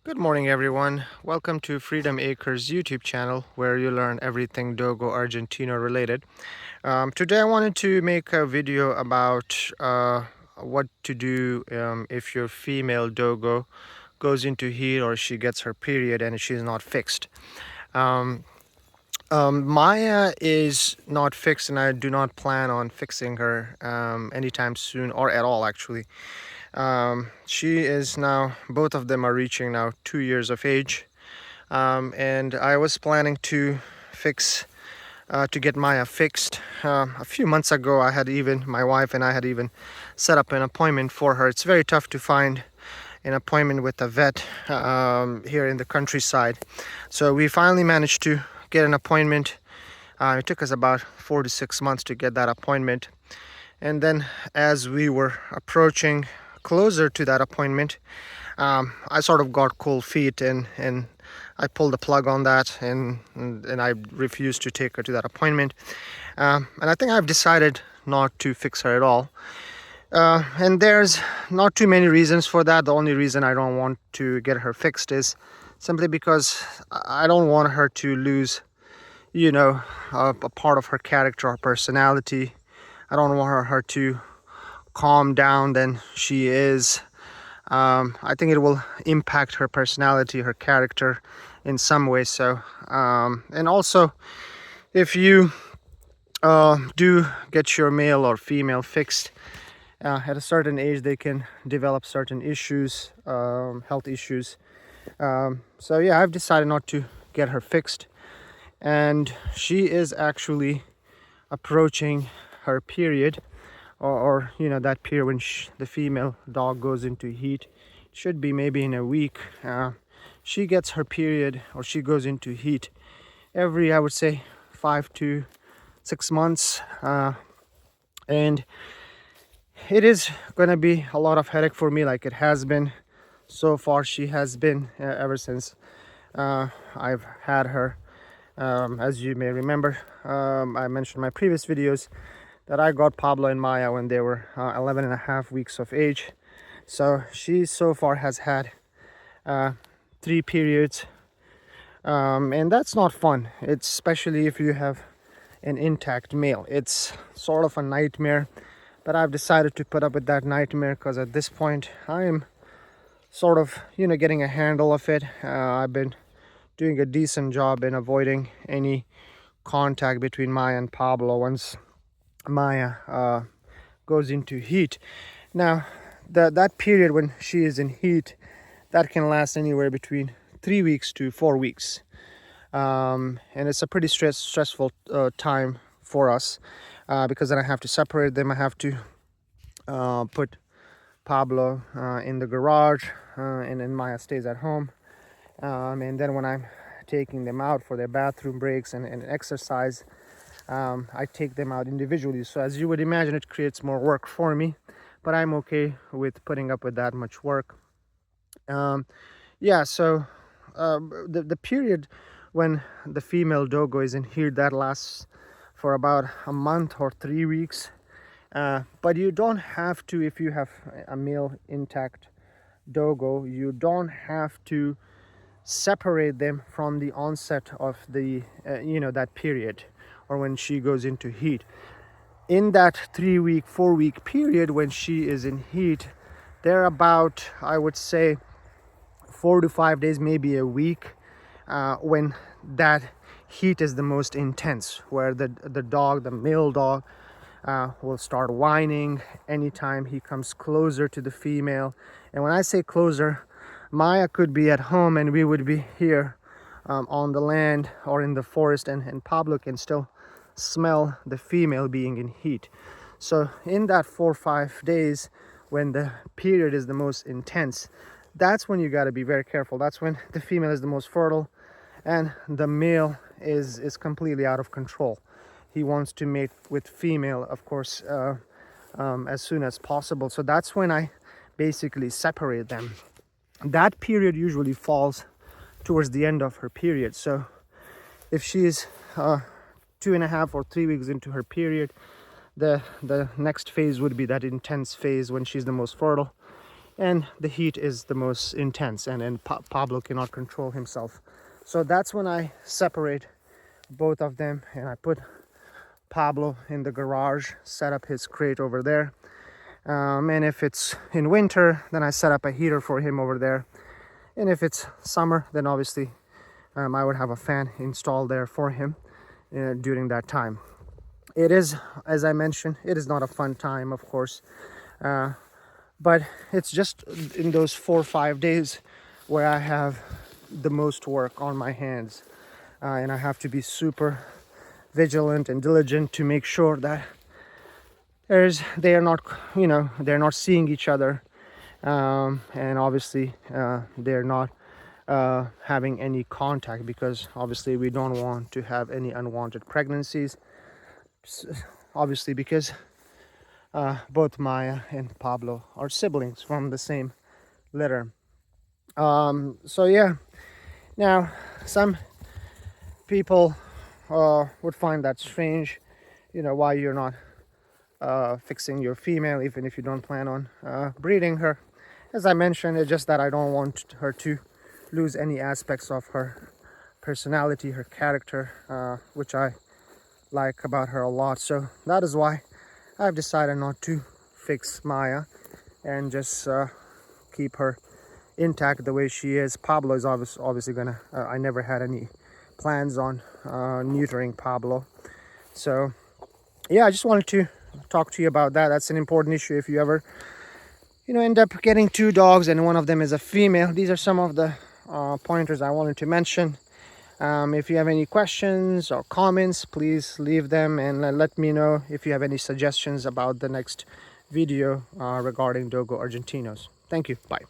Good morning, everyone. Welcome to Freedom Acres YouTube channel, where you learn everything Dogo Argentino related. Today, I wanted to make a video about what to do if your female Dogo goes into heat or she gets her period and she's not fixed. Um, Maya is not fixed, and I do not plan on fixing her anytime soon or at all, actually. She is now, both of them are reaching now 2 years of age. And I was planning to get Maya fixed. A few months ago, my wife and I had even set up an appointment for her. It's very tough to find an appointment with a vet here in the countryside. So we finally managed to get an appointment. It took us about 4 to 6 months to get that appointment. And then as we were approaching closer to that appointment, I sort of got cold feet and I pulled the plug on that and I refused to take her to that appointment. And I think I've decided not to fix her at all. And there's not too many reasons for that. The only reason I don't want to get her fixed is simply because I don't want her to lose, a part of her character or personality. I don't want her to calm down than she is. I think it will impact her personality, her character in some way. So, and also, if you do get your male or female fixed, at a certain age, they can develop certain issues, health issues. So yeah, I've decided not to get her fixed. And she is actually approaching her period, or that period when the female dog goes into heat. It should be maybe in a week. She gets her period, or she goes into heat every, I would say, 5 to 6 months. And it is going to be a lot of headache for me, like it has been so far. She has been ever since I've had her. As you may remember, I mentioned in my previous videos that I got Pablo and Maya when they were 11 and a half weeks of age. So she so far has had 3 periods, and that's not fun. It's especially if you have an intact male. It's sort of a nightmare, but I've decided to put up with that nightmare because at this point I am sort of getting a handle of it. I've been doing a decent job in avoiding any contact between Maya and Pablo once Maya goes into heat. Now, that period when she is in heat, that can last anywhere between 3 weeks to 4 weeks. And it's a pretty stressful time for us because then I have to separate them. I have to put Pablo in the garage, and then Maya stays at home. And then when I'm taking them out for their bathroom breaks and exercise, I take them out individually. So as you would imagine, it creates more work for me, but I'm okay with putting up with that much work. Yeah, so the period when the female Dogo is in here, that lasts for about a month or 3 weeks. But you don't have to, if you have a male intact Dogo, you don't have to separate them from the onset of the that period, or when she goes into heat. In that 3 week 4 week period when she is in heat, they're about, I would say, 4 to 5 days, maybe a week, when that heat is the most intense, where the male dog will start whining anytime he comes closer to the female. And when I say closer, Maya could be at home and we would be here on the land or in the forest, and Pablo can still smell the female being in heat. So in that 4 or 5 days when the period is the most intense, that's when you got to be very careful. That's when the female is the most fertile and the male is completely out of control. He wants to mate with female, of course, as soon as possible. So that's when I basically separate them. That period usually falls towards the end of her period. So if she's 2.5 or 3 weeks into her period, the next phase would be that intense phase when she's the most fertile. and the heat is the most intense, and Pablo cannot control himself. So that's when I separate both of them, and I put Pablo in the garage, set up his crate over there. And if it's in winter, then I set up a heater for him over there. And if it's summer, then obviously I would have a fan installed there for him during that time. It is, as I mentioned, it is not a fun time, of course, but it's just in those 4 or 5 days where I have the most work on my hands, and I have to be super vigilant and diligent to make sure that they are not, they're not seeing each other, and obviously they're not having any contact, because obviously we don't want to have any unwanted pregnancies, obviously, because both Maya and Pablo are siblings from the same litter. So yeah, now some people would find that strange, why you're not fixing your female, even if you don't plan on breeding her. As I mentioned, it's just that I don't want her to lose any aspects of her personality, her character, which I like about her a lot. So that is why I've decided not to fix Maya and just keep her intact the way she is. Pablo is obviously gonna, I never had any plans on neutering Pablo. So yeah, I just wanted to talk to you about that. That's an important issue. If you ever end up getting 2 dogs and one of them is a female, these are some of the pointers I wanted to mention. If you have any questions or comments, please leave them, and let me know if you have any suggestions about the next video regarding Dogo Argentinos. Thank you. Bye.